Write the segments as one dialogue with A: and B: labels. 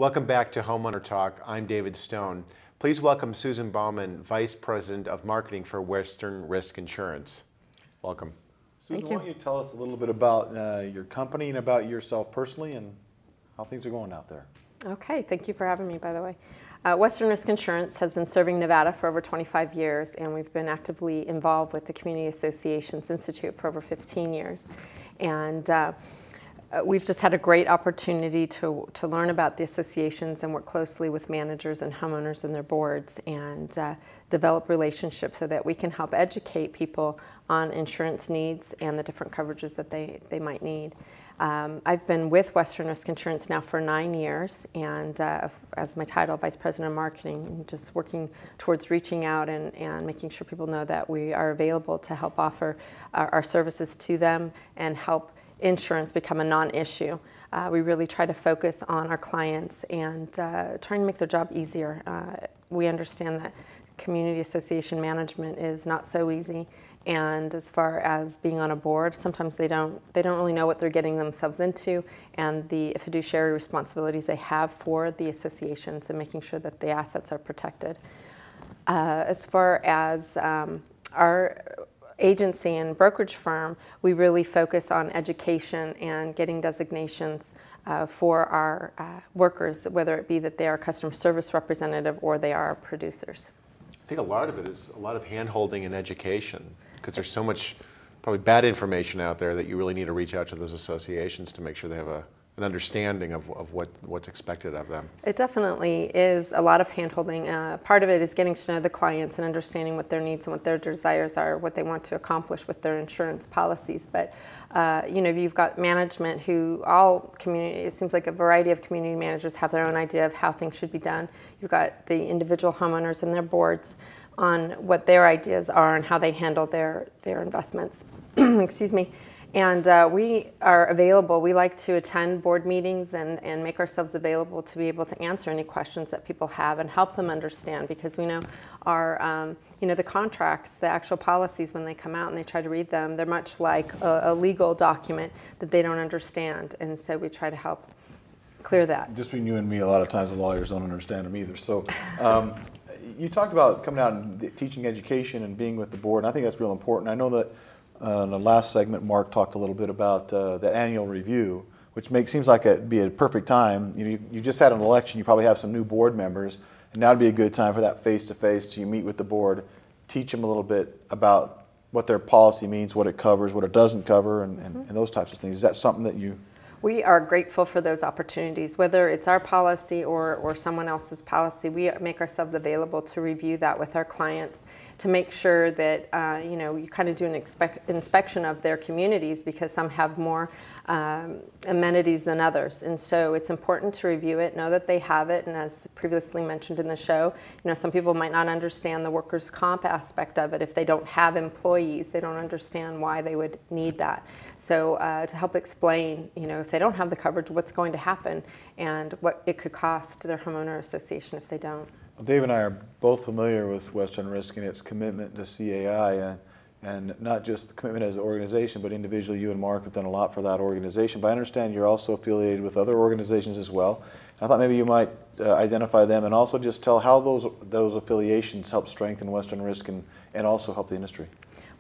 A: Welcome back to Homeowner Talk. I'm David Stone. Please welcome Susan Bauman, Vice President of Marketing for Western Risk Insurance. Welcome.
B: Susan, why don't you tell us a little bit about your company and about yourself personally and how things are going out there?
C: Okay, thank you for having me, by the way. Western Risk Insurance has been serving Nevada for over 25 years, and we've been actively involved with the Community Associations Institute for over 15 years. And we've just had a great opportunity to learn about the associations and work closely with managers and homeowners and their boards and develop relationships so that we can help educate people on insurance needs and the different coverages that they might need. I've been with Western Risk Insurance now for 9 years, and as my title, Vice President of Marketing, just working towards reaching out and making sure people know that we are available to help offer our services to them and help insurance become a non-issue. We really try to focus on our clients and trying to make their job easier. We understand that community association management is not so easy, and as far as being on a board, sometimes they don't really know what they're getting themselves into and the fiduciary responsibilities they have for the associations and making sure that the assets are protected. As far as our agency and brokerage firm, we really focus on education and getting designations for our workers, whether it be that they are a customer service representative or they are producers.
A: I think a lot of it is a lot of hand-holding and education, because there's so much probably bad information out there that you really need to reach out to those associations to make sure they have an understanding of what's expected of them.
C: It definitely is a lot of hand-holding. Part of it is getting to know the clients and understanding what their needs and what their desires are, what they want to accomplish with their insurance policies. But you've got management who it seems like a variety of community managers have their own idea of how things should be done. You've got the individual homeowners and their boards on what their ideas are and how they handle their investments. Excuse me. And we are available. We like to attend board meetings and make ourselves available to be able to answer any questions that people have and help them understand, because we know our, the contracts, the actual policies, when they come out and they try to read them, they're much like a legal document that they don't understand. And so we try to help clear that.
B: Just between you and me, a lot of times the lawyers don't understand them either. So you talked about coming out and teaching education and being with the board, and I think that's real important. I know that in the last segment, Mark talked a little bit about the annual review, which seems like it'd be a perfect time. You just had an election, you probably have some new board members, and now would be a good time for that face-to-face to meet with the board, teach them a little bit about what their policy means, what it covers, what it doesn't cover, and those types of things. Is that something that you...
C: We are grateful for those opportunities, whether it's our policy or someone else's policy. We make ourselves available to review that with our clients to make sure that you kind of do an inspection of their communities, because some have more amenities than others, and so it's important to review it, know that they have it, and as previously mentioned in the show, some people might not understand the workers' comp aspect of it. If they don't have employees, they don't understand why they would need that. So to help explain, if they don't have the coverage, what's going to happen and what it could cost their homeowner association if they don't.
B: Well, Dave and I are both familiar with Western Risk and its commitment to CAI, and not just the commitment as an organization, but individually you and Mark have done a lot for that organization. But I understand you're also affiliated with other organizations as well. And I thought maybe you might identify them and also just tell how those affiliations help strengthen Western Risk and also help the industry.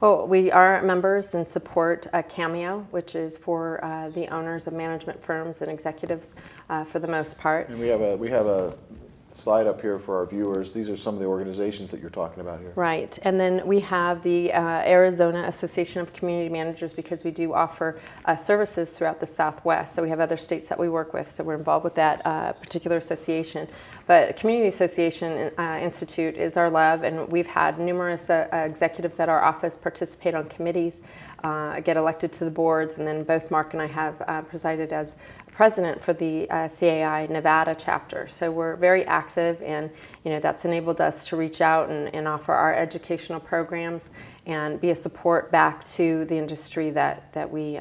C: Well, we are members and support Cameo, which is for the owners of management firms and executives for the most part.
B: And we have a slide up here for our viewers. These are some of the organizations that you're talking about here.
C: Right, and then we have the Arizona Association of Community Managers, because we do offer services throughout the Southwest. So we have other states that we work with, so we're involved with that particular association. But Community Association Institute is our love, and we've had numerous executives at our office participate on committees, get elected to the boards, and then both Mark and I have presided as president for the CAI Nevada chapter. So we're very active, and that's enabled us to reach out and offer our educational programs and be a support back to the industry that we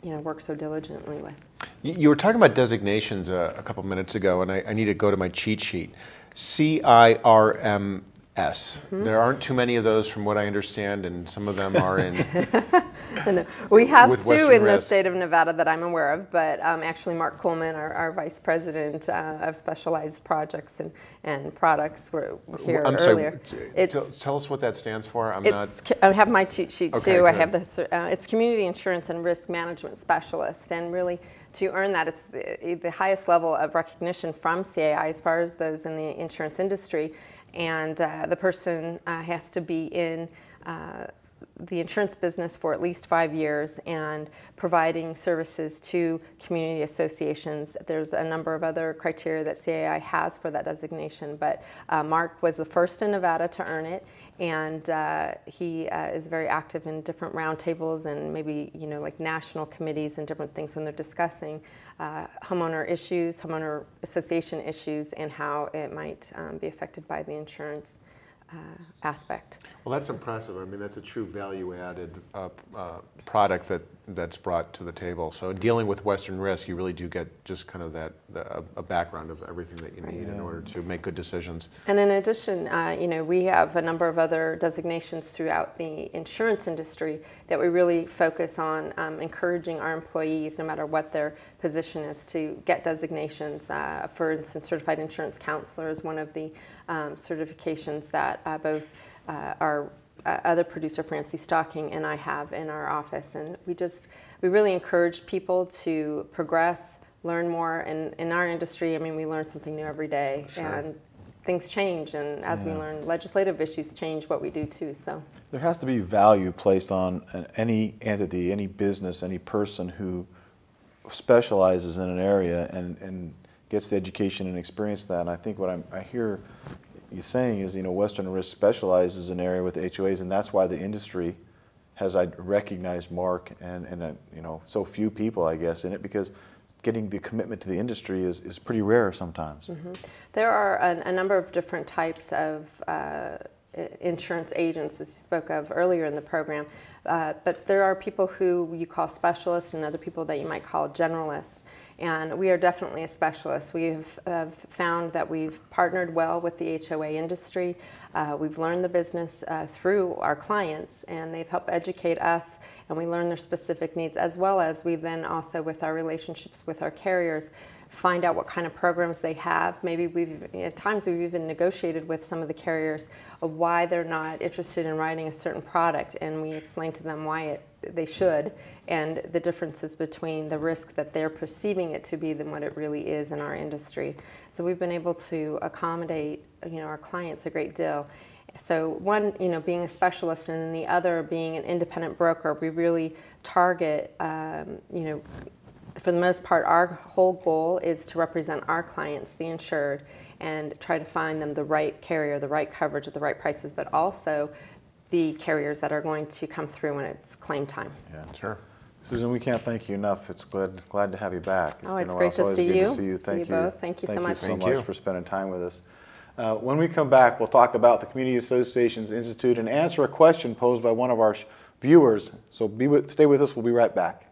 C: work so diligently with.
A: You were talking about designations a couple minutes ago, and I need to go to my cheat sheet. CIRMS S. There aren't too many of those from what I understand, and some of them are in.
C: We have
A: with
C: two
A: Western
C: in the
A: Risk.
C: state of Nevada that I'm aware of, but actually Mark Coleman, our vice president of specialized projects and products, were here
A: I'm
C: earlier.
A: sorry. Tell us what that stands for.
C: I have my cheat sheet
A: Okay,
C: too. I
A: good.
C: have this. It's Community Insurance and Risk Management Specialist, and really to earn that, it's the highest level of recognition from CAI as far as those in the insurance industry. And the person has to be in the insurance business for at least 5 years and providing services to community associations. There's a number of other criteria that CAI has for that designation, but Mark was the first in Nevada to earn it, and he is very active in different roundtables and maybe like national committees and different things when they're discussing homeowner issues, homeowner association issues, and how it might be affected by the insurance aspect.
A: Well, that's impressive. I mean, that's a true value-added product that's brought to the table. So in dealing with Western Risk, you really do get just kind of a background of everything that you need in order to make good decisions.
C: And in addition, we have a number of other designations throughout the insurance industry that we really focus on encouraging our employees, no matter what their position is, to get designations. For instance, Certified Insurance Counselor is one of the certifications that both our other producer, Francie Stocking, and I have in our office. And we really encourage people to progress, learn more. And in our industry, I mean, we learn something new every day.
A: Sure.
C: And things change, and as we learn, legislative issues change what we do too. So
B: There has to be value placed on any entity, any business, any person who specializes in an area and gets the education and experience that. And I think what I hear you saying is, Western Risk specializes in an area with HOAs, and that's why the industry has recognized Mark and so few people, I guess, in it, because getting the commitment to the industry is pretty rare sometimes.
C: mm-hmm. There are a number of different types of insurance agents, as you spoke of earlier in the program, but there are people who you call specialists and other people that you might call generalists. And we are definitely a specialist. We've found that we've partnered well with the HOA industry. We've learned the business through our clients, and they've helped educate us, and we learn their specific needs, as well as we then also, with our relationships with our carriers, find out what kind of programs they have. Maybe at times we've even negotiated with some of the carriers of why they're not interested in writing a certain product, and we explain to them why they should, and the differences between the risk that they're perceiving it to be than what it really is in our industry. So we've been able to accommodate our clients a great deal. So one, being a specialist, and then the other being an independent broker. We really target, for the most part, our whole goal is to represent our clients, the insured, and try to find them the right carrier, the right coverage at the right prices, but also the carriers that are going to come through when it's claim time.
B: Yeah, sure. Susan, we can't thank you enough. It's glad to have you back.
C: It's
B: been a
C: great
B: while.
C: to see you.
B: Good to see you. Thank you
C: both. Thank you so much.
B: Thank you so much for spending time with us. When we come back, we'll talk about the Community Associations Institute and answer a question posed by one of our viewers. So stay with us. We'll be right back.